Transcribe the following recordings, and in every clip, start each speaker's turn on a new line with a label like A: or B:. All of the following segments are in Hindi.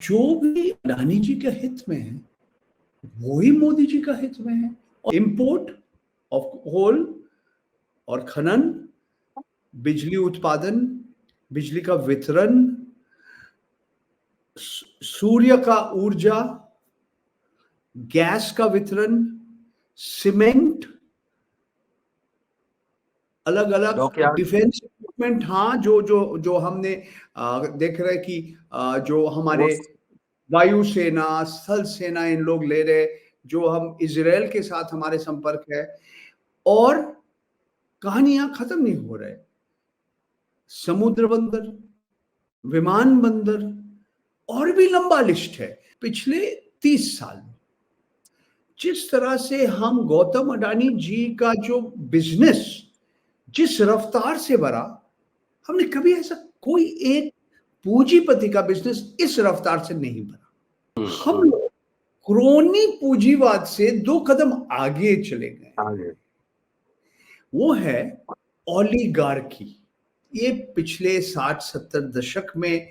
A: जो भी अडानी जी के हित में है वो ही मोदी जी का हित में है। इंपोर्ट ऑफ कोल और खनन, बिजली उत्पादन, बिजली का वितरण, सूर्य का ऊर्जा, गैस का वितरण, सीमेंट, अलग अलग
B: डॉकयार्ड,
A: डिफेंस इक्विपमेंट। हाँ, जो जो जो हमने देख रहे कि जो हमारे
B: फोर्स,
A: वायुसेना, स्थल सेना इन लोग ले रहे, जो हम इजराइल के साथ हमारे संपर्क है, और कहानियां खत्म नहीं हो रहे। समुद्र बंदर, विमान बंदर, और भी लंबा लिस्ट है। पिछले 30 साल में जिस तरह से हम गौतम अडानी जी का जो बिजनेस जिस रफ्तार से बढ़ा, हमने कभी ऐसा कोई एक पूंजीपति का बिजनेस इस रफ्तार से नहीं बढ़ा। हम लोग क्रोनी पूंजीवाद से 2 कदम आगे चले गए।
B: आगे
A: वो है ओलिगार्की। ये पिछले 60-70 दशक में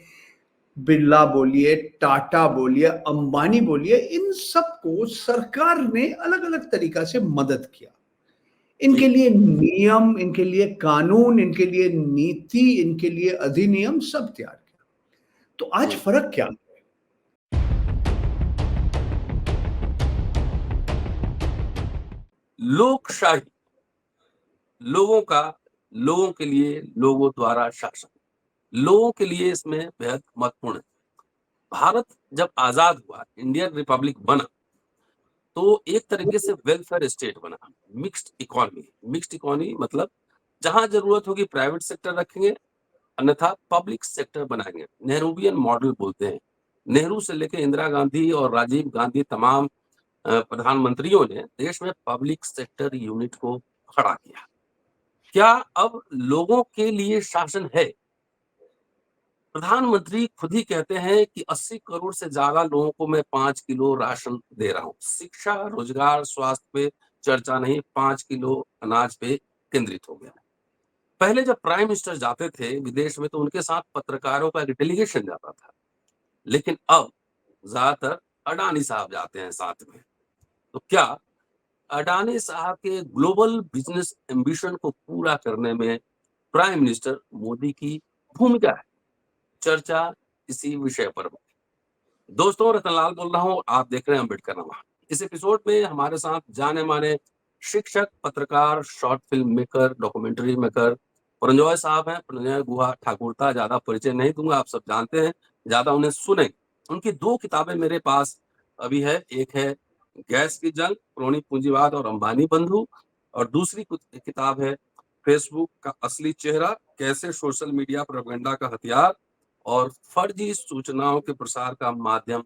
A: बिरला बोलिए, टाटा बोलिए, अंबानी बोलिए, इन सबको सरकार ने अलग अलग तरीका से मदद किया। इनके लिए नियम, इनके लिए कानून, इनके लिए नीति, इनके लिए अधिनियम सब तैयार किया। तो आज फर्क क्या है?
B: लोकशाही, लोगों का, लोगों के लिए, लोगों द्वारा शासन, लोगों के लिए इसमें बेहद महत्वपूर्ण है। भारत जब आजाद हुआ, इंडियन रिपब्लिक बना, तो एक तरीके से वेलफेयर स्टेट बना, मिक्स्ड इकोनॉमी। मिक्स्ड इकोनॉमी मतलब जहां जरूरत होगी प्राइवेट सेक्टर रखेंगे, अन्यथा पब्लिक सेक्टर बनाएंगे। नेहरूवियन मॉडल बोलते हैं। नेहरू से लेकर इंदिरा गांधी और राजीव गांधी, तमाम प्रधानमंत्रियों ने देश में पब्लिक सेक्टर यूनिट को खड़ा किया। क्या अब लोगों के लिए शासन है? प्रधानमंत्री खुद ही कहते हैं कि 80 करोड़ से ज्यादा लोगों को मैं 5 किलो राशन दे रहा हूं। शिक्षा, रोजगार, स्वास्थ्य पे चर्चा नहीं, 5 किलो अनाज पे केंद्रित हो गया। पहले जब प्राइम मिनिस्टर जाते थे विदेश में तो उनके साथ पत्रकारों का एक डेलीगेशन जाता था, लेकिन अब ज्यादातर अडानी साहब जाते हैं साथ में। तो क्या अडानी साहब के ग्लोबल बिजनेस एम्बिशन को पूरा करने में प्राइम मिनिस्टर मोदी की भूमिका है? चर्चा इसी विषय पर। दोस्तों, रतनलाल बोल रहा हूँ, आप देख रहे हैं अम्बेडकरनामा। इस एपिसोड में हमारे साथ जाने माने शिक्षक, पत्रकार, short film maker, documentary maker Paranjoy साहब हैं। परंजॉय गुहा ठाकुरता, ज्यादा परिचय नहीं दूंगा, आप सब जानते हैं, ज्यादा उन्हें सुने। उनकी 2 किताबें मेरे पास अभी है। एक है गैस की जंग, क्रोनी पूंजीवाद और अंबानी बंधु, और दूसरी किताब है फेसबुक का असली चेहरा, कैसे सोशल मीडिया प्रोपेगेंडा का हथियार और फर्जी सूचनाओं के प्रसार का माध्यम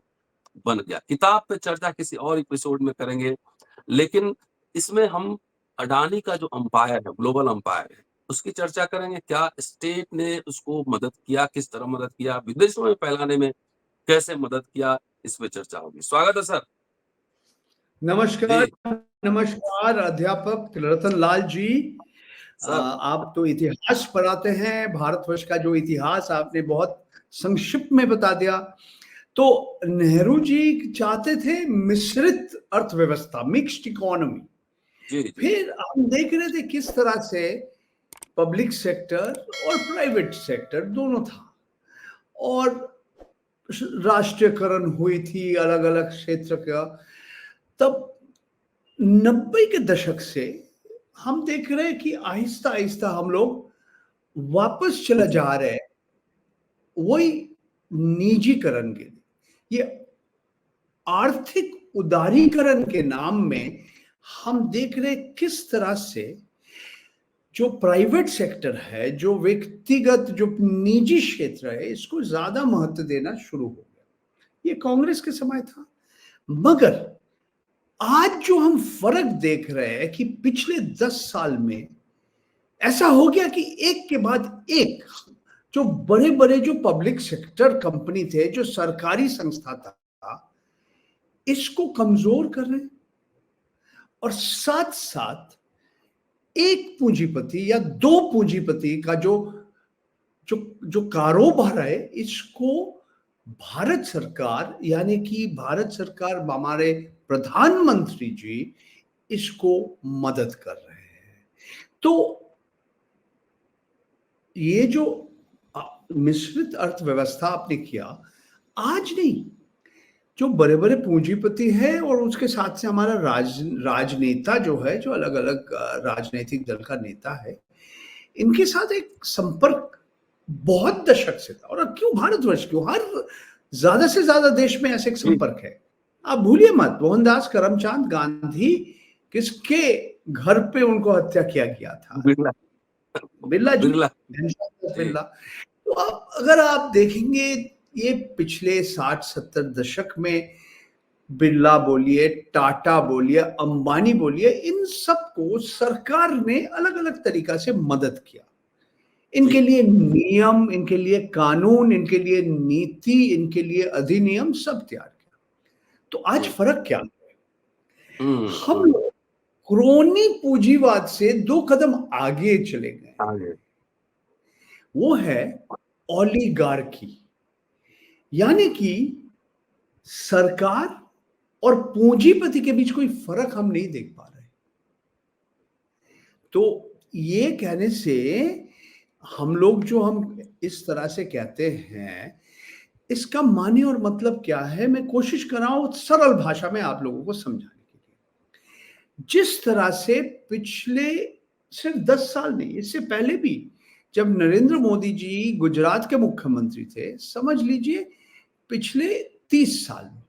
B: बन गया। किताब पे चर्चा किसी और एपिसोड में करेंगे, लेकिन इसमें हम अडानी का जो अंपायर है, ग्लोबल अंपायर है, उसकी चर्चा करेंगे। क्या स्टेट ने उसको मदद किया, किस तरह मदद किया, विदेशों में फैलाने में कैसे मदद किया, इस पे चर्चा होगी। स्वागत है सर।
A: नमस्कार। नमस्कार अध्यापक रतनलाल जी। आप तो इतिहास पढ़ाते हैं, भारतवर्ष का जो इतिहास आपने बहुत संक्षिप्त में बता दिया। तो नेहरू जी चाहते थे मिश्रित अर्थव्यवस्था, मिक्स्ड इकोनॉमी।
B: जी।
A: फिर हम देख रहे थे किस तरह से पब्लिक सेक्टर और प्राइवेट सेक्टर दोनों था, और राष्ट्रीयकरण हुई थी अलग अलग क्षेत्र का। तब 90 के दशक से हम देख रहे हैं कि आहिस्ता आहिस्ता हम लोग वापस चला जा रहे हैं वही निजीकरण के लिए। ये आर्थिक उदारीकरण के नाम में हम देख रहे हैं किस तरह से जो प्राइवेट सेक्टर है, जो व्यक्तिगत, जो निजी क्षेत्र है, इसको ज्यादा महत्व देना शुरू हो गया। ये कांग्रेस के समय था। मगर आज जो हम फर्क देख रहे हैं कि पिछले 10 साल में ऐसा हो गया कि एक के बाद एक जो बड़े बड़े जो पब्लिक सेक्टर कंपनी थे, जो सरकारी संस्था था, इसको कमजोर कर रहे हैं। और साथ साथ एक पूंजीपति या 2 पूंजीपति का जो जो जो कारोबार है, इसको भारत सरकार यानी कि भारत सरकार हमारे प्रधानमंत्री जी इसको मदद कर रहे हैं। तो ये जो मिश्रित अर्थव्यवस्था आपने किया, आज नहीं, जो बड़े-बड़े पूंजीपति हैं और उसके साथ से हमारा राजनेता जो है, जो अलग-अलग राजनीतिक दल का नेता है, इनके साथ एक संपर्क बहुत दशक से था। और अब क्यों भारतवर्ष, क्यों हर ज़्यादा से ज़्यादा देश में ऐसे एक
B: जी,
A: संपर्क है। आप भूलिए मत, मोहनदास करमचंद गांधी किसके घर पे उनको हत्या किया गया था?
B: बिरला,
A: बिरला जी,
B: बिरला,
A: घनश्याम दास
B: जी,
A: बिरला। तो आप अगर आप देखेंगे ये पिछले 60-70 दशक में बिरला बोलिए, टाटा बोलिए, अंबानी बोलिए, इन सबको सरकार ने अलग-अलग तरीका से मदद किया।
B: जी,
A: इनके लिए नियम, इनके लिए कानून, इनके लिए नीति, इनके लिए अधिनियम सब तैयार किया। तो आज
B: जी।
A: फ़र्क क्या है? हम
B: हुँ।
A: लोग क्रोनी पूंजीवाद से 2 कदम आगे चले गए।
B: आगे,
A: वो है ओलिगार्की, यानी कि सरकार और पूंजीपति के बीच कोई फ़र्क हम नहीं देख पा रहे। तो ये कहने से हम लोग जो हम इस तरह से कहते हैं, इसका माने और मतलब क्या है? मैं कोशिश कर रहा हूँ सरल भाषा में आप लोगों को समझाने के लिए। जिस तरह से पिछले सिर्फ 10 साल नहीं, इससे पहले भी जब नरेंद्र मोदी जी गुजरात के मुख्यमंत्री थे, समझ लीजिए पिछले 30 साल में,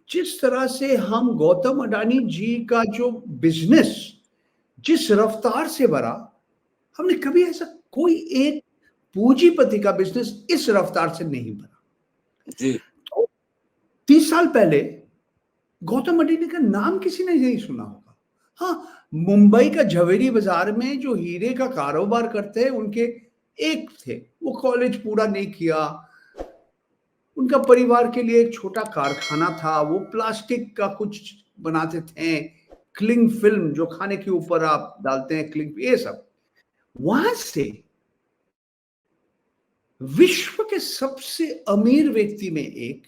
A: जिस तरह से हम गौतम अडानी जी का जो बिज़नेस जिस रफ्तार से बढ़ा, हमने कभी ऐसा कोई एक पूंजीपति का बिज़नेस इस रफ्तार से नहीं बढ़ा।
B: जी,
A: तो 30 साल पहले गौतम अडानी का नाम किसी ने नहीं सुना होगा। हाँ, मुंबई का झवेरी बाज़ार में जो हीरे का कारोबार करते हैं, उनके एक थे, वो कॉलेज पूरा नहीं किया। उनका परिवार के लिए एक छोटा कारखाना था, वो प्लास्टिक का कुछ बनाते थे, क्लिंग फ़िल्म जो खाने के ऊपर आप डालते हैं, क्लिंग, ये सब। वहाँ से विश्व के सबसे अमीर व्यक्ति में एक,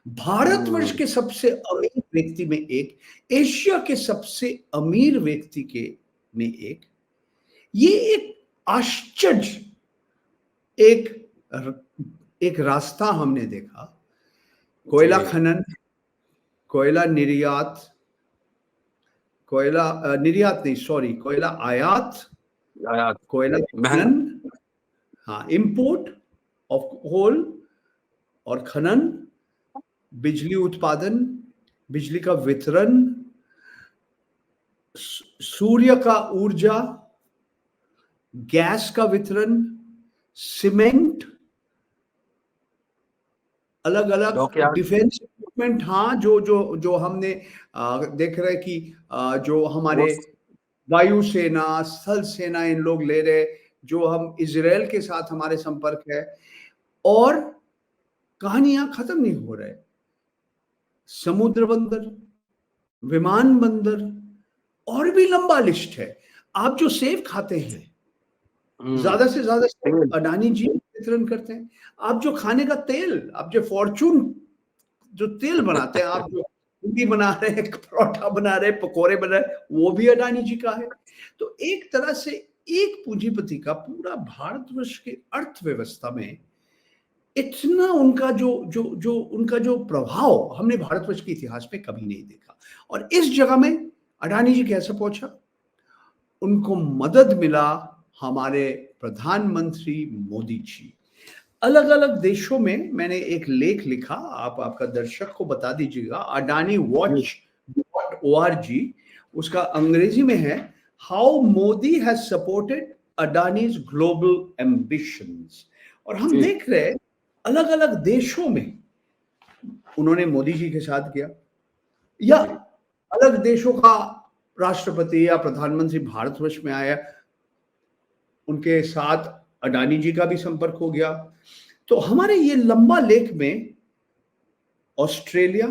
A: भारतवर्ष
B: हुँ,
A: के सबसे अमीर व्यक्ति में एक, एशिया के सबसे अमीर व्यक्ति के में एक, ये एक आश्चर्य, एक र एक रास्ता हमने देखा। कोयला
B: जी,
A: खनन, कोयला निर्यात, निर्यात नहीं, सॉरी, कोयला आयात,
B: आयात
A: कोयला
B: महँगा,
A: खनन, हाँ, इंपोर्ट ऑफ कोल और खनन, बिजली उत्पादन, बिजली का वितरण, सूर्य का ऊर्जा, गैस का वितरण, सीमेंट, अलग-अलग
B: डॉकयार्ड,
A: डिफेंस इक्विपमेंट, हाँ, जो हमने देख रहे हैं कि जो हमारे
B: फ़ोर्स,
A: वायुसेना, स्थल सेना इन लोग ले रहे, जो हम इज़राइल के साथ हमारे संपर्क है, और कहानियाँ खत्म नहीं हो रहे। समुद्र बंदर, विमान बंदर, और भी लंबा लिस्ट है। आप जो सेब खाते हैं,
B: हुँ,
A: ज़्यादा से ज़्यादा सेब
B: तेल,
A: अडानी जी वितरण करते हैं। आप जो खाने का तेल, आप जो फॉर्च्यून जो तेल बनाते हैं, आप जो पूरी बना रहे हैं, परोठा बना रहे हैं, पकोड़े बना रहे हैं, वो भी अडानी जी का है। तो एक तरह से एक पूंजीपति का पूरा भारतवर्ष की अर्थव्यवस्था में इतना उनका जो उनका जो प्रभाव हमने भारतवर्ष के इतिहास में कभी नहीं देखा। और इस जगह में अडानी जी कैसे पहुंचा? उनको मदद मिला हमारे प्रधानमंत्री मोदी जी। अलग-अलग देशों में मैंने एक लेख लिखा, आप आपका दर्शक को बता दीजिएगा, अडानी
B: जी,
A: वॉच .org, उसका अंग्रेजी में है, how Modi has supported Adanis global ambitions. और हम
B: जी,
A: देख रहे हैं अलग-अलग देशों में उन्होंने मोदी जी के साथ किया, या
B: जी,
A: अलग देशों का राष्ट्रपति या प्रधानमंत्री भारतवर्ष में आया, उनके साथ अडानी जी का भी संपर्क हो गया। तो हमारे ये लंबा लेख में ऑस्ट्रेलिया,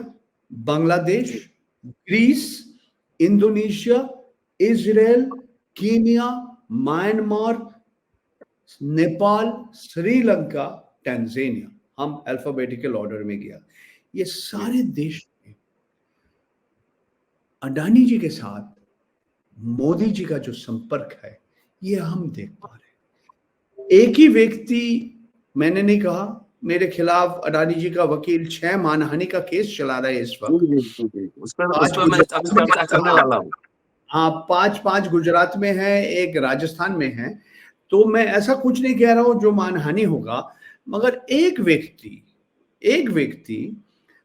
A: बांग्लादेश,
B: जी,
A: Greece, Indonesia, Israel, Kenya, Myanmar, Nepal, Sri Lanka, Tanzania, हम अल्फाबेटिकल ऑर्डर में गया, ये सारे देश में अडानी जी के साथ मोदी जी का जो संपर्क है, ये हम देख पा रहे हैं। एक ही व्यक्ति, मैंने नहीं कहा, मेरे खिलाफ अडानी जी का वकील 6 मानहानि का केस चला रहा है इस वक्त।
B: उस पर
A: पांच
B: मैं अभी चर्चा करने वाला हूँ।
A: हाँ, 5 गुजरात में है, एक राजस्थान में है। तो मैं ऐसा कुछ नहीं कह रहा हूं जो मानहानि होगा, मगर एक व्यक्ति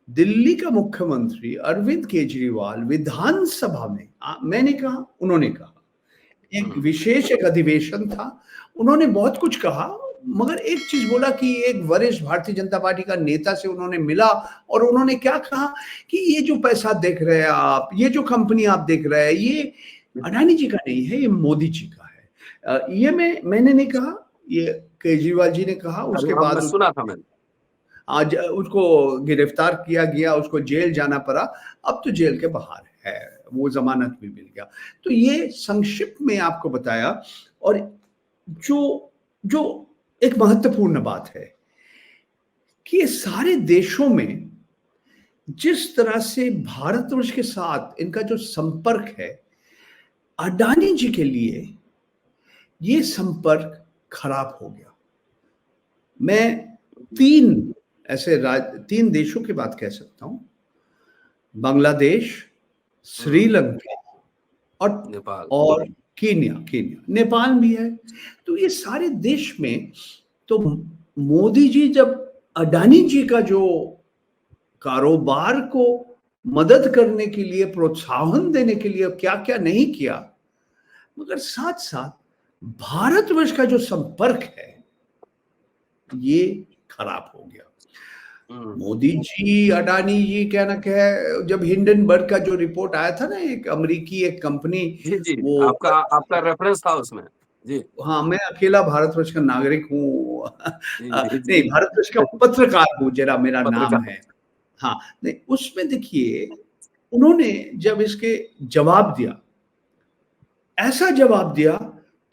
A: दिल्ली का मुख्यमंत्री अरविंद केजरीवाल विधानसभा में, मैंने कहा, उन्होंने कहा, एक विशेष एक अधिवेशन था, उन्होंने बहुत कुछ कहा, मगर एक चीज बोला कि एक वरिष्ठ भारतीय जनता पार्टी का नेता से उन्होंने मिला और उन्होंने क्या कहा कि ये जो पैसा देख रहे हैं आप, ये जो कंपनी आप देख रहे हैं, ये अडानी जी का नहीं है, ये मोदी जी का है। ये मैंने नहीं कहा, ये केजरीवाल जी ने कहा। उसके बाद
B: सुना था मैंने,
A: आज उसको गिरफ्तार किया गया, उसको जेल जाना पड़ा, अब तो जेल के बाहर है, वो जमानत भी मिल गया। तो ये संक्षिप्त में आपको बताया। और जो एक महत्वपूर्ण बात है कि ये सारे देशों में जिस तरह से भारतवर्ष के साथ इनका जो संपर्क है, अडानी जी के लिए ये संपर्क खराब हो गया। मैं 3 देशों की बात कह सकता हूं, बांग्लादेश, श्रीलंका और कीनिया, नेपाल भी है। तो ये सारे देश में तो मोदी जी जब अडानी जी का जो कारोबार को मदद करने के लिए, प्रोत्साहन देने के लिए क्या क्या नहीं किया, मगर साथ साथ भारतवर्ष का जो संपर्क है ये खराब हो गया। मोदी जी, अडानी जी क्या ना कहे, जब हिंडनबर्ग का जो रिपोर्ट आया था ना, एक अमेरिकी एक कंपनी,
B: वो आपका रेफरेंस था उसमें। जी
A: हाँ, मैं अकेला भारतवर्ष का नागरिक हूँ। नहीं, भारतवर्ष का पत्रकार हूँ, जरा मेरा नाम है। हाँ, नहीं, उसमें देखिए उन्होंने जब इसके जवाब दिया, ऐसा जवाब दिया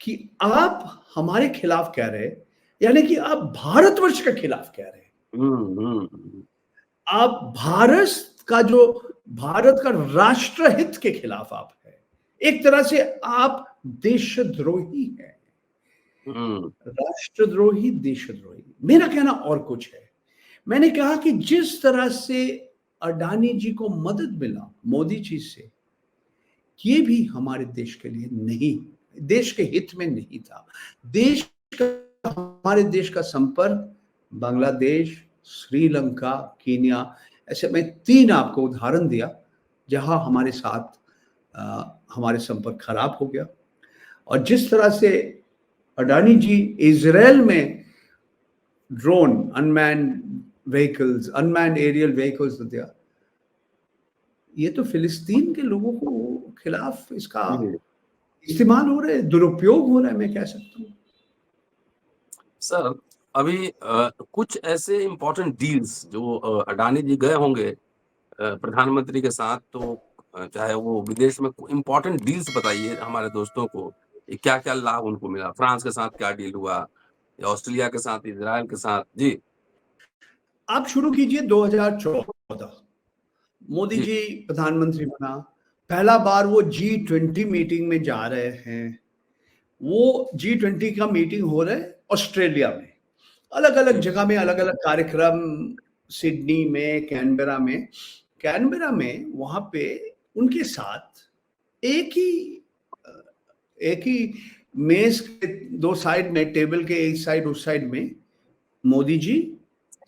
A: कि आप हमारे खिलाफ कह रहे, यानी कि आप भारतवर्ष के खिलाफ कह रहे, आप भारत का राष्ट्रहित के खिलाफ आप है, एक तरह से आप देशद्रोही हैं। राष्ट्रद्रोही, देशद्रोही। मेरा कहना और कुछ है। मैंने कहा कि जिस तरह से अडानी जी को मदद मिला मोदी जी से, ये भी हमारे देश के लिए नहीं, देश के हित में नहीं था। हमारे देश का संपर्क बांग्लादेश, श्रीलंका, कीनिया, ऐसे मैं 3 आपको उदाहरण दिया जहां हमारे साथ हमारे संपर्क खराब हो गया। और जिस तरह से अडानी जी इजराइल में ड्रोन, अनमैन्ड एरियल व्हीकल्स दिया, ये तो फिलिस्तीन के लोगों को खिलाफ इसका इस्तेमाल हो रहा है, दुरुपयोग हो रहा है, मैं कह सकता हूँ।
B: सर, अभी कुछ ऐसे इम्पोर्टेंट डील्स जो अडानी जी गए होंगे प्रधानमंत्री के साथ, तो चाहे वो विदेश में, इम्पोर्टेंट डील्स बताइए हमारे दोस्तों को, क्या क्या लाभ उनको मिला। फ्रांस के साथ क्या डील हुआ, या ऑस्ट्रेलिया के साथ, इजराइल के साथ। जी,
A: आप शुरू कीजिए 2014, मोदी जी प्रधानमंत्री बना, पहला बार वो G20 मीटिंग में जा रहे हैं। वो G20 का मीटिंग हो रहा है ऑस्ट्रेलिया में, अलग अलग जगह में अलग अलग कार्यक्रम, सिडनी में, कैनबरा में वहां पे उनके साथ एक ही मेज के 2 साइड में, टेबल के एक साइड उस साइड में मोदी जी,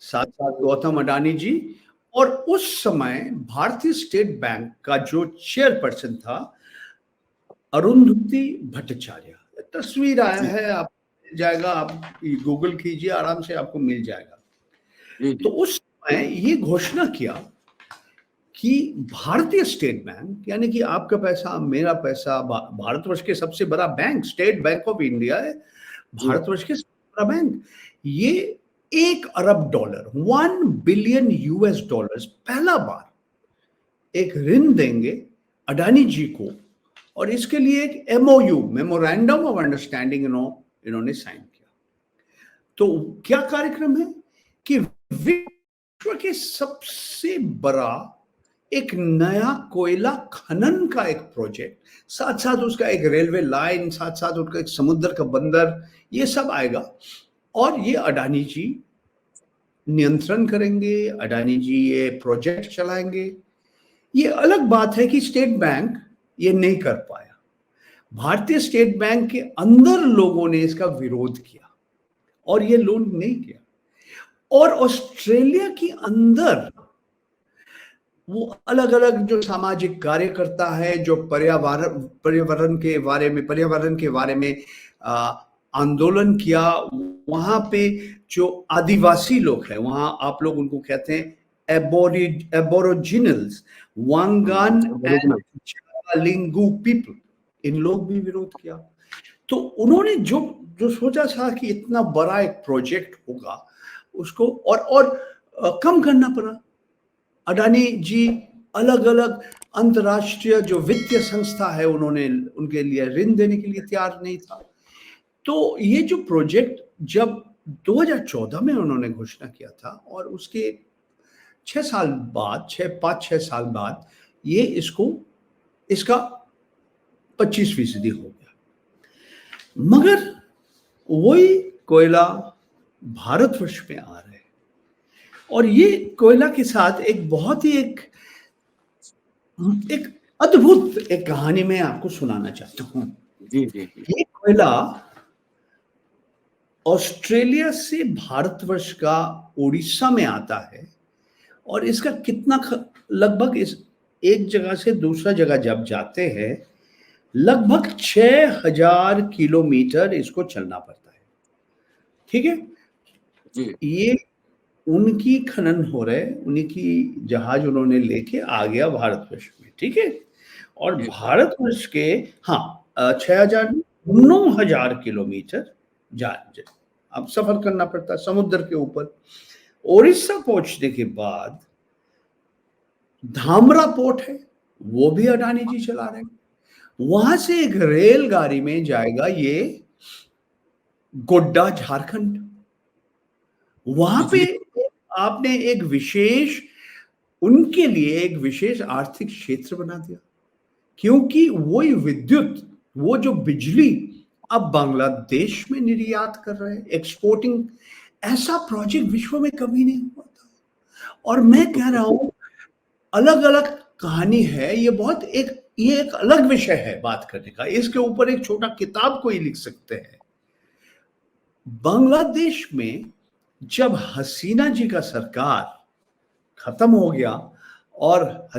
A: साथ साथ गौतम अडानी जी, और उस समय भारतीय स्टेट बैंक का जो चेयरपर्सन था अरुंधति भट्टाचार्य। तस्वीर आया है, आप जाएगा, आप गूगल कीजिए, आराम से आपको मिल जाएगा। तो उस समय ये घोषणा किया कि भारतीय स्टेट बैंक, यानी कि आपका पैसा, मेरा पैसा, भारतवर्ष के सबसे बड़ा bank state bank of India है, भारतवर्ष के सबसे बड़ा बैंक, ये $1 अरब, $1 बिलियन पहला बार एक ऋण देंगे अडानी जी को। और इसके लिए एक MOU, मेमोरेंडम ऑफ अंडरस्टैंडिंग, इन्होंने साइन किया। तो क्या कार्यक्रम है कि विश्व के सबसे बड़ा एक नया कोयला खनन का एक प्रोजेक्ट, साथ साथ उसका एक रेलवे लाइन, साथ साथ उसका एक समुद्र का बंदर, ये सब आएगा। और ये अडानी जी नियंत्रण करेंगे, अडानी जी ये प्रोजेक्ट चलाएंगे। ये अलग बात है कि स्टेट बैंक ये नहीं कर पाया। भारतीय स्टेट बैंक के अंदर लोगों ने इसका विरोध किया और ये लोन नहीं किया। और ऑस्ट्रेलिया के अंदर वो अलग अलग जो सामाजिक कार्यकर्ता है, जो पर्यावरण के बारे में आंदोलन किया, वहां पे जो आदिवासी लोग हैं, वहां आप लोग उनको कहते हैं एबोरिजिनल्स, वांगान एंड लिंगू पीपल, इन लोग भी विरोध किया। तो उन्होंने जो जो सोचा था कि इतना बड़ा एक प्रोजेक्ट होगा, उसको और कम करना पड़ा। अडानी जी अलग अलग अंतर्राष्ट्रीय जो वित्तीय संस्था है, उन्होंने उनके लिए ऋण देने के लिए तैयार नहीं था। तो ये जो प्रोजेक्ट जब 2014 में उन्होंने घोषणा किया था, और उसके 5-6 साल बाद ये इसका 25% हो गया। मगर वही कोयला भारतवर्ष में आ रहा है, और ये कोयला के साथ एक बहुत ही एक अद्भुत एक कहानी मैं आपको सुनाना चाहता हूँ।
B: जी जी जी।
A: ये कोयला ऑस्ट्रेलिया से भारतवर्ष का उड़ीसा में आता है, और इसका कितना लगभग इस एक जगह से दूसरा जगह जब जाते हैं, लगभग 6000 किलोमीटर इसको चलना पड़ता है। ठीक है
B: जी।
A: ये उनकी खनन हो रहे, उनकी जहाज उन्होंने लेके आ गया भारतवर्ष में। ठीक है, और भारतवर्ष के 6000 9000 किलोमीटर अब सफर करना पड़ता समुद्र के ऊपर। ओडिशा पहुंचने के बाद धामरा पोर्ट है, वो भी अडानी जी चला रहे हैं। वहां से एक रेलगाड़ी में जाएगा ये गोड्डा, झारखंड। वहां पे आपने उनके लिए एक विशेष आर्थिक क्षेत्र बना दिया, क्योंकि वही विद्युत, वो जो बिजली अब बांग्लादेश में निर्यात कर रहे हैं, एक्सपोर्टिंग। ऐसा प्रोजेक्ट विश्व में कभी नहीं हुआ था। और मैं कह रहा हूं, अलग अलग कहानी है ये, ये एक अलग विषय है बात करने का। इसके ऊपर एक छोटा किताब कोई लिख सकते हैं। बांग्लादेश में जब हसीना जी का सरकार खत्म हो गया और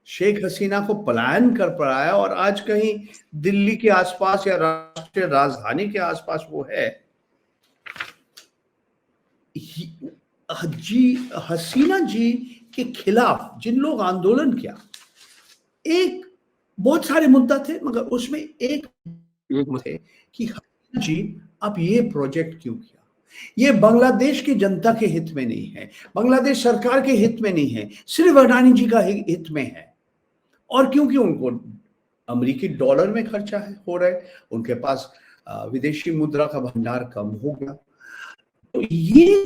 A: शेख हसीना को पलायन कर पड़ाया, और आज कहीं दिल्ली के आसपास या राष्ट्रीय राजधानी के आसपास वो है, हसीना जी के खिलाफ जिन लोग आंदोलन किया, एक बहुत सारे मुद्दा थे, मगर उसमें एक थे कि हसीना जी आप ये प्रोजेक्ट क्यों किया? ये बांग्लादेश की जनता के हित में नहीं है, बांग्लादेश सरकार के हित में नहीं है, सिर्फ अडानी जी का हित में है। और क्योंकि उनको अमेरिकी डॉलर में खर्चा हो रहा है, उनके पास विदेशी मुद्रा का भंडार कम हो गया। तो ये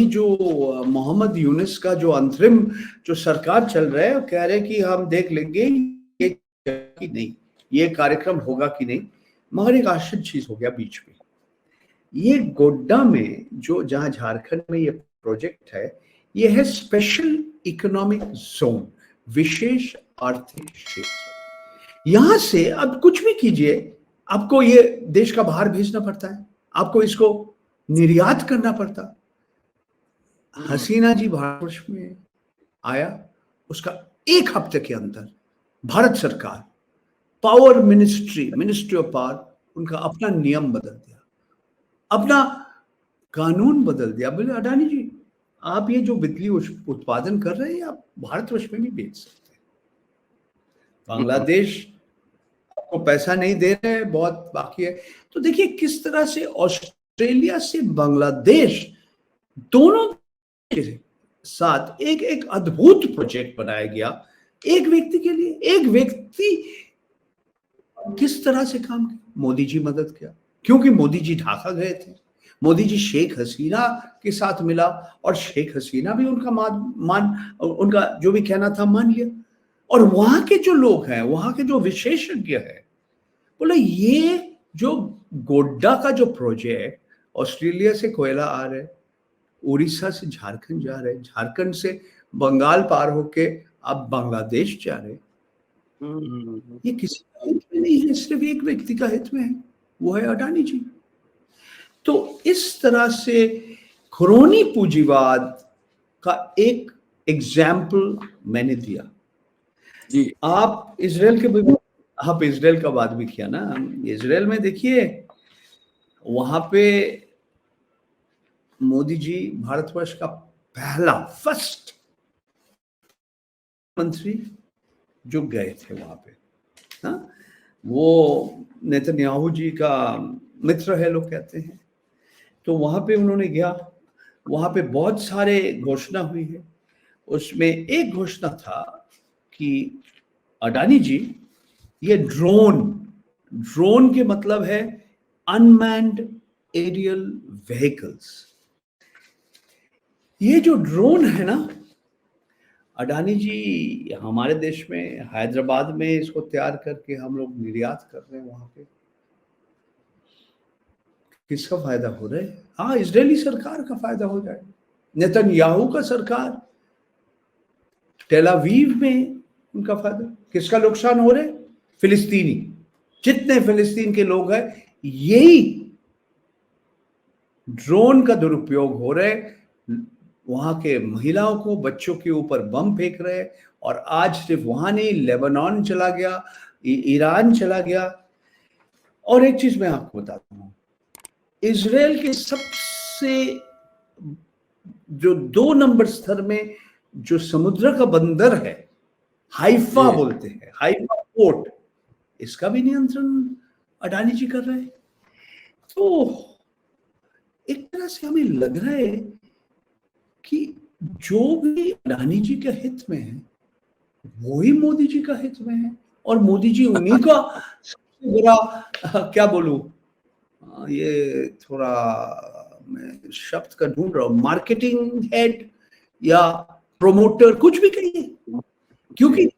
A: जो मोहम्मद यूनुस का जो अंतरिम जो सरकार चल रहा है, कह रहे कि हम देख लेंगे ये कि नहीं, ये कार्यक्रम होगा कि नहीं। मगर एक आश्चर्य चीज हो गया बीच में, ये गोड्डा में जहां झारखंड में ये प्रोजेक्ट है, ये है स्पेशल इकोनॉमिक जोन, विशेष आर्थिक क्षेत्र। यहां से अब कुछ भी कीजिए, आपको ये देश का बाहर भेजना पड़ता है, आपको इसको निर्यात करना पड़ता। हसीना जी भारतवर्ष में आया, उसका एक हफ्ते के अंदर भारत सरकार, मिनिस्ट्री ऑफ पावर, उनका अपना नियम बदल दिया, अपना कानून बदल दिया। बोले अडानी जी आप ये जो बिजली उत्पादन कर रहे हैं, आप भारतवर्ष में भी बेच सकते हैं। बांग्लादेश आपको पैसा नहीं दे रहे हैं, बहुत बाकी है। तो देखिए किस तरह से ऑस्ट्रेलिया से बांग्लादेश दोनों के साथ एक अद्भुत प्रोजेक्ट बनाया गया, एक व्यक्ति के लिए। एक व्यक्ति किस तरह से काम किया, मोदी जी मदद किया, क्योंकि मोदी जी ढाका गए थे, मोदी जी शेख हसीना के साथ मिला और शेख हसीना भी उनका उनका जो भी कहना था मान लिया। और वहां के जो लोग हैं, वहां के जो विशेषज्ञ हैं, बोले ये जो गोड्डा का जो प्रोजेक्ट, ऑस्ट्रेलिया से कोयला आ रहा है, उड़ीसा से झारखंड जा रहे हैं, झारखंड से बंगाल पार होके अब बांग्लादेश जा रहे हैं, ये किसी का हित में नहीं है, सिर्फ एक व्यक्ति का हित में है, वो है अडानी जी। तो इस तरह से खरोनी पूंजीवाद का एक एग्जाम्पल मैंने दिया।
B: जी
A: आप इजराइल का बात भी किया ना। इजराइल में देखिए, वहां पे मोदी जी भारतवर्ष का पहला फर्स्ट मंत्री जो गए थे वहां पे, हाँ, वो नेतन्याहू जी का मित्र है लोग कहते हैं। तो वहां पे उन्होंने गया, वहां पे बहुत सारे घोषणा हुई है। उसमें एक घोषणा था कि अडानी जी, ये ड्रोन के मतलब है अनमैन्ड एरियल व्हीकल्स। ये जो ड्रोन है ना, अडानी जी हमारे देश में हैदराबाद में इसको तैयार करके हम लोग निर्यात कर रहे हैं वहां पे। किसका फायदा हो रहा है? हाँ, इजरायली सरकार का फायदा हो जाए, नेतन्याहू का सरकार, टेल अवीव में उनका फायदा। किसका नुकसान हो रहा है? फिलिस्तीनी, जितने फिलिस्तीन के लोग हैं, यही ड्रोन का दुरुपयोग हो रहा है। वहां के महिलाओं को, बच्चों के ऊपर बम फेंक रहे हैं। और आज सिर्फ वहां नहीं, लेबनान चला गया, ईरान चला गया। और एक चीज मैं आपको बताता हूं, इजराइल के सबसे जो 2 नंबर स्तर में जो समुद्र का बंदर है, हाइफा बोलते हैं, हाइफा पोर्ट, इसका भी नियंत्रण अडानी जी कर रहे हैं। तो एक तरह से हमें लग रहा है कि जो भी अडानी जी के हित में है, वो ही मोदी जी का हित में है। और मोदी जी उन्हीं का सबसे बड़ा, क्या बोलूं, ये थोड़ा मैं शब्द का ढूंढ रहा हूं, मार्केटिंग हेड या प्रोमोटर, कुछ भी कहिए, क्योंकि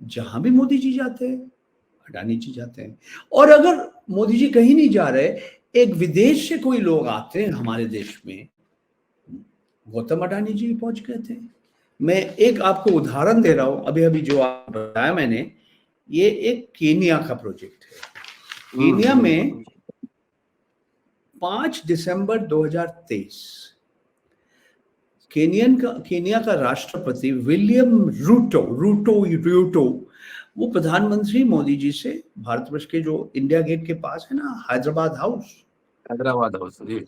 A: जहां भी मोदी जी जाते हैं, अडानी जी जाते हैं। और अगर मोदी जी कहीं नहीं जा रहे, एक विदेश से कोई लोग आते हैं हमारे देश में, गौतम अडानी जी पहुंच गए थे। मैं एक आपको उदाहरण दे रहा हूं, अभी अभी जो आप बताया मैंने, ये एक केनिया का प्रोजेक्ट है। केनिया में 5 दिसंबर 2023 केनिया का राष्ट्रपति विलियम रूटो वो प्रधानमंत्री मोदी जी से भारतवर्ष के जो इंडिया गेट के पास है ना, हैदराबाद हाउस, जी,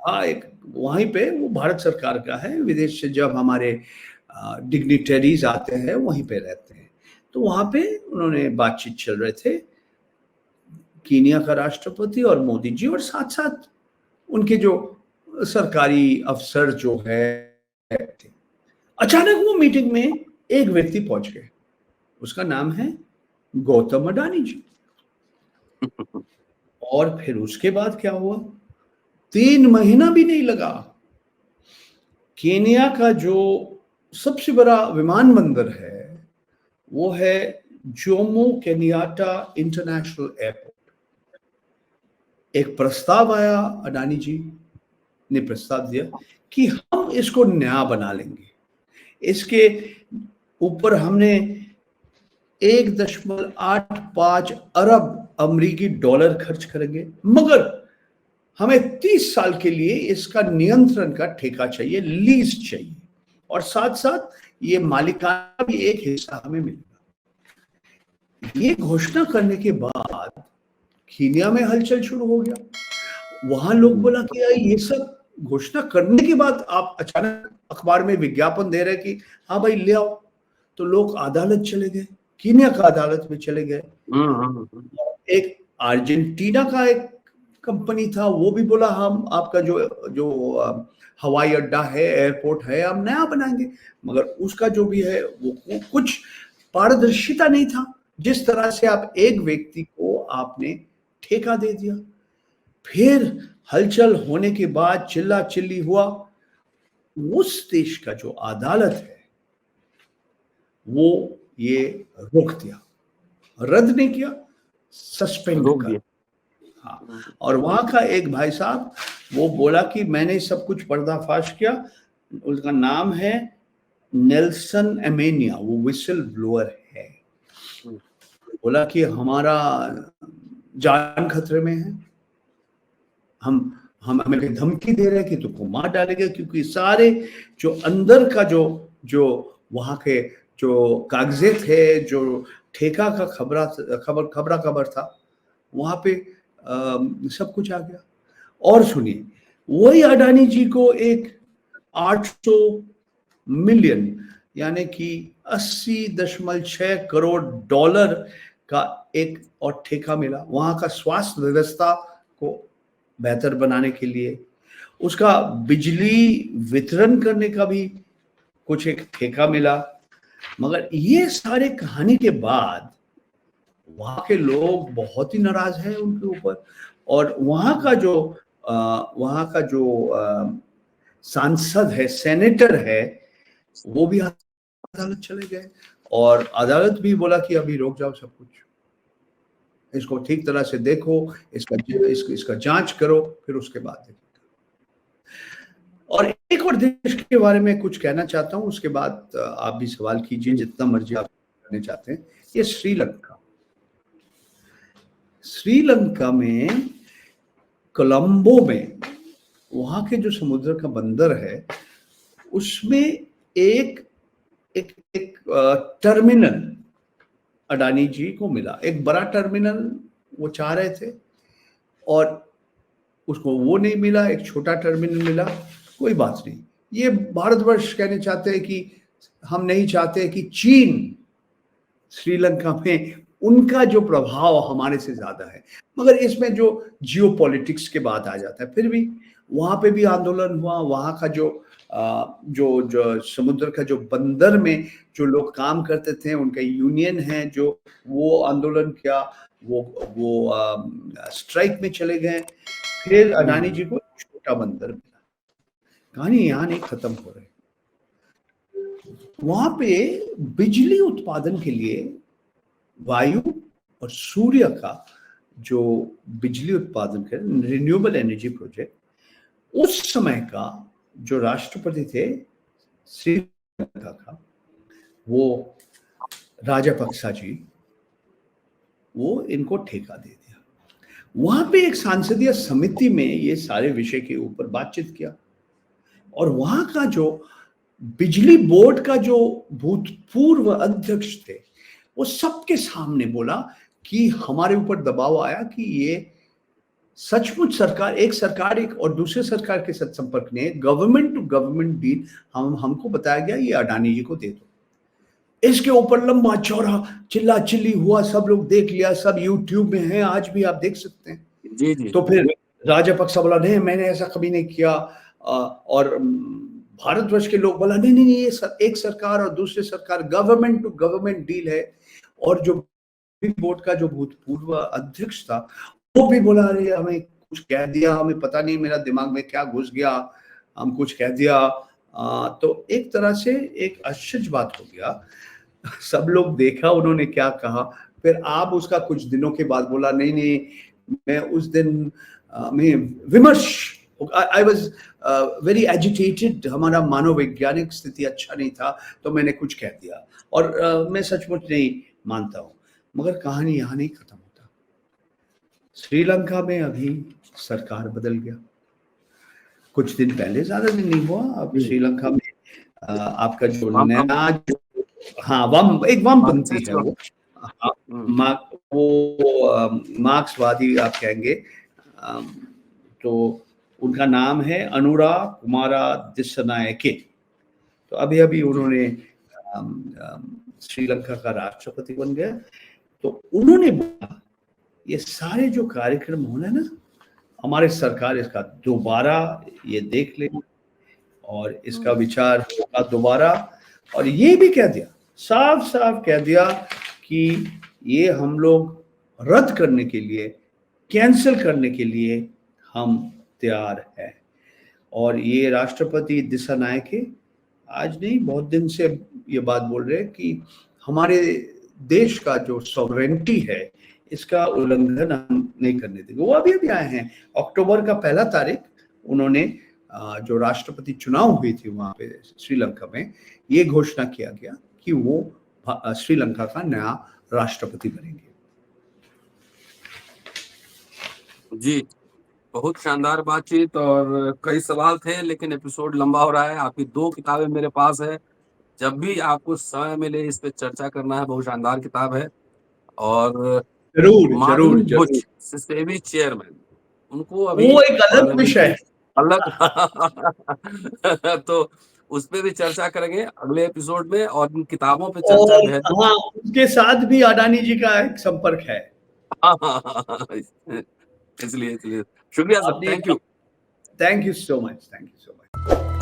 A: हाँ, एक वहीं पे, वो भारत सरकार का है। विदेश से जब हमारे डिग्निटरीज आते हैं वहीं पे रहते हैं। तो वहां पे उन्होंने बातचीत चल रहे थे, कीनिया का राष्ट्रपति और मोदी जी, और साथ साथ उनके जो सरकारी अफसर जो है। अचानक वो मीटिंग में एक व्यक्ति पहुंच गए, उसका नाम है गौतम अडानी जी। और फिर उसके बाद क्या हुआ, 3 महीना भी नहीं लगा, केनिया का जो सबसे बड़ा विमानबंदर है वो है जोमो केनियाटा इंटरनेशनल एयरपोर्ट। एक प्रस्ताव आया, अडानी जी ने प्रस्ताव दिया कि हम इसको नया बना लेंगे, इसके ऊपर हमने 1.85 अरब अमेरिकी डॉलर खर्च करेंगे, मगर हमें 30 साल के लिए इसका नियंत्रण का ठेका चाहिए, लीज चाहिए, और साथ साथ ये मालिकाना भी एक हिस्सा हमें मिलेगा। ये घोषणा करने के बाद कीनिया में हलचल शुरू हो गया। वहां लोग बोला कि ये सब घोषणा करने के बाद आप अचानक अखबार में विज्ञापन दे रहे कि हाँ भाई ले आओ, तो लोग अदालत चले गए, कीनिया का अदालत में चले गए। एक अर्जेंटीना का एक कंपनी था, वो भी बोला हम आपका जो हवाई अड्डा है, एयरपोर्ट है, हम नया बनाएंगे, मगर उसका जो भी है वो कुछ पारदर्शिता नहीं था। जिस तरह से आप एक व्यक्ति को आपने ठेका दे दिया, फिर हलचल होने के बाद चिल्ला चिल्ली हुआ, उस देश का जो अदालत है वो ये रोक दिया, रद्द नहीं किया, सस्पेंड
B: रोक
A: कर।
B: दिया।
A: हाँ, और वहां का एक भाई साहब वो बोला कि मैंने सब कुछ पर्दाफाश किया। उसका नाम है नेल्सन एमेनिया, वो विसल ब्लोअर है। बोला कि हमारा जान खतरे में है, हम हमें धमकी दे रहे हैं कि तुमको मार डालेंगे, क्योंकि सारे जो अंदर का जो जो वहां के जो कागजे थे, जो ठेका का खबरा था, वहां पे सब कुछ आ गया। और सुनिए, वही अडानी जी को एक 800 मिलियन यानी कि 80.6 करोड़ डॉलर का एक और ठेका मिला, वहां का स्वास्थ्य व्यवस्था को बेहतर बनाने के लिए। उसका बिजली वितरण करने का भी कुछ एक ठेका मिला। मगर ये सारे कहानी के बाद वहां के लोग बहुत ही नाराज हैं उनके ऊपर। और वहां का जो सांसद है, सेनेटर है, वो भी अदालत चले गए और अदालत भी बोला कि अभी रोक जाओ सब कुछ, इसको ठीक तरह से देखो, इसका जांच करो, फिर उसके बाद देखो। और एक और देश के बारे में कुछ कहना चाहता हूं, उसके बाद आप भी सवाल कीजिए जितना मर्जी आप करने चाहते हैं। ये श्रीलंका, श्रीलंका में कोलंबो में वहां के जो समुद्र का बंदर है, उसमें एक एक एक टर्मिनल अडानी जी को मिला, एक बड़ा टर्मिनल वो चाह रहे थे और उसको वो नहीं मिला, एक छोटा टर्मिनल मिला। कोई बात नहीं, ये भारतवर्ष कहने चाहते हैं कि हम नहीं चाहते कि चीन श्रीलंका में उनका जो प्रभाव हमारे से ज्यादा है। मगर इसमें जो जियोपॉलिटिक्स के बात आ जाता है, फिर भी वहां पे भी आंदोलन हुआ। वहां का जो समुद्र का जो बंदर में जो लोग काम करते थे, उनका यूनियन है जो, वो आंदोलन किया, वो स्ट्राइक में चले गए। फिर अडानी जी को छोटा बंदर मिला। कहानी यहाँ नहीं खत्म हो रही। वहां पे बिजली उत्पादन के लिए वायु और सूर्य का जो बिजली उत्पादन कर रिन्यूएबल एनर्जी प्रोजेक्ट, उस समय का जो राष्ट्रपति थे श्रीलंका का, वो राजापक्सा जी, वो इनको ठेका दे दिया। वहां पे एक सांसदीय समिति में ये सारे विषय के ऊपर बातचीत किया और वहां का जो बिजली बोर्ड का जो भूतपूर्व अध्यक्ष थे, वो सबके सामने बोला कि हमारे ऊपर दबाव आया कि ये सचमुच सरकार एक और दूसरे सरकार के साथ संपर्क में, गवर्नमेंट टू गवर्नमेंट डील हमको बताया गया, ये अडानी जी को दे दो। इसके ऊपर लंबा चौड़ा चिल्ला चिल्ली हुआ, सब लोग देख लिया, सब यूट्यूब में है, आज भी आप देख सकते हैं।
B: जी जी।
A: तो फिर राजापक्सा बोला नहीं, मैंने ऐसा कभी नहीं किया। और भारतवर्ष के लोग बोला नहीं नहीं नहीं, ये एक सरकार और दूसरे सरकार, गवर्नमेंट टू गवर्नमेंट डील है। और जो बोर्ड का जो भूतपूर्व अध्यक्ष था, वो भी बोला अरे हमें कुछ कह दिया, हमें पता नहीं, मेरा दिमाग में क्या घुस गया, हम कुछ कह दिया। तो एक तरह से एक आश्चर्य बात हो गया। सब लोग देखा उन्होंने क्या कहा। फिर आप उसका कुछ दिनों के बाद बोला नहीं नहीं, मैं उस दिन में विमर्श, आई वॉज वेरी एजिटेटेड, हमारा मनोवैज्ञानिक स्थिति अच्छा नहीं था, तो मैंने कुछ कह दिया और मैं सचमुच नहीं मानता हूँ। मगर कहानी यहाँ नहीं खत्म होता। श्रीलंका में अभी सरकार बदल गया कुछ दिन पहले, ज्यादा दिन नहीं हुआ। अब श्रीलंका में आपका जो नया, हाँ, वामपंथी है वो, वो मार्क्सवादी आप कहेंगे, तो उनका नाम है अनुरा कुमारा दिस्सनायके। तो अभी उन्होंने श्रीलंका का राष्ट्रपति बन गया। तो उन्होंने बोला ये सारे जो कार्यक्रम होना ना, हमारे सरकार इसका दोबारा ये देख ले और इसका विचार होगा दोबारा। और ये भी कह दिया, साफ साफ कह दिया कि ये हम लोग रद्द करने के लिए, कैंसिल करने के लिए हम तैयार हैं। और ये राष्ट्रपति दिसानायके आज नहीं, बहुत दिन से ये बात बोल रहे हैं कि हमारे देश का जो सॉवरेंटी है इसका उल्लंघन हम नहीं करने देंगे। वो अभी आए हैं, अक्टूबर का 1 तारीख उन्होंने जो राष्ट्रपति चुनाव हुई थी वहां पे श्रीलंका में, ये घोषणा किया गया कि वो श्रीलंका का नया राष्ट्रपति बनेंगे।
B: जी, बहुत शानदार बातचीत और कई सवाल थे, लेकिन एपिसोड लंबा हो रहा है। आपकी 2 किताबें मेरे पास है, जब भी आपको समय मिले इस पे चर्चा करना है। बहुत शानदार किताब है। और
A: जरूर
B: माधुरी
A: जरूर
B: बुच,
A: जरूर,
B: सिसेबी चेयरमैन, उनको अभी
A: वो एक अलग
B: पार्लियामेंट
A: विषय
B: की
A: है।
B: अलग तो उस पे भी चर्चा करेंगे अगले एपिसोड में, और इन किताबों पे चर्चा
A: और
B: बेहद
A: हाँ, उसके साथ भी अडानी जी का एक संपर्क है।
B: इसलिए शुक्रिया सर,
A: आपने
B: thank you.
A: Thank you so much, thank you so much.